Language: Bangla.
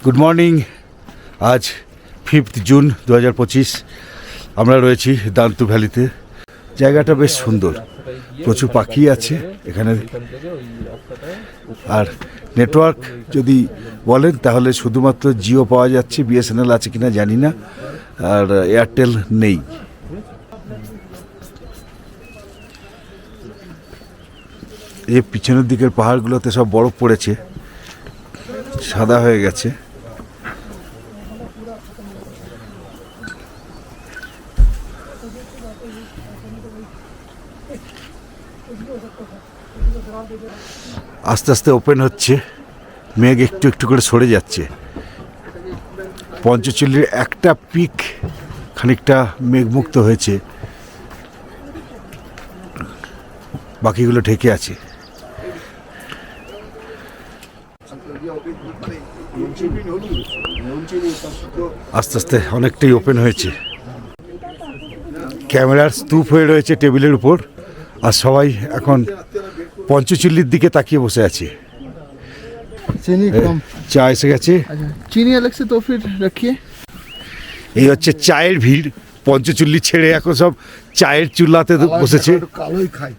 Good morning. আজ 5 জুন 2025। আমরা রয়েছি দান্তু ভ্যালিতে। জায়গাটা বেশ সুন্দর, প্রচুর পাখি আছে এখানে। আর নেটওয়ার্ক যদি বলেন তাহলে শুধুমাত্র জিও পাওয়া যাচ্ছে, বিএসএনএল আছে কিনা জানি না, আর এয়ারটেল নেই। এই পিছনের দিকের পাহাড়গুলোতে সব বরফ পড়েছে, সাদা হয়ে গেছে। আস্তে আস্তে ওপেন হচ্ছে, মেঘ একটু একটু করে সরে যাচ্ছে। পঞ্চচল্লির একটা পিক খানিকটা মেঘমুক্ত হয়েছে, বাকিগুলো ঢেকে আছে। আস্তে আস্তে অনেকটাই ওপেন হয়েছে। ক্যামেরার স্তূপ হয়ে রয়েছে টেবিলের উপর, আর সবাই এখন পঞ্চচল্লির দিকে তাকিয়ে বসে আছে। चीनी कम। চা এসে গেছে। चीनी अलग से तो फिर रखिए। এই হচ্ছে চায়ের ভিড়। পঞ্চচল্লি ছেড়ে এখন সব চায়ের চুলাতে বসেছে। কালোই খাই।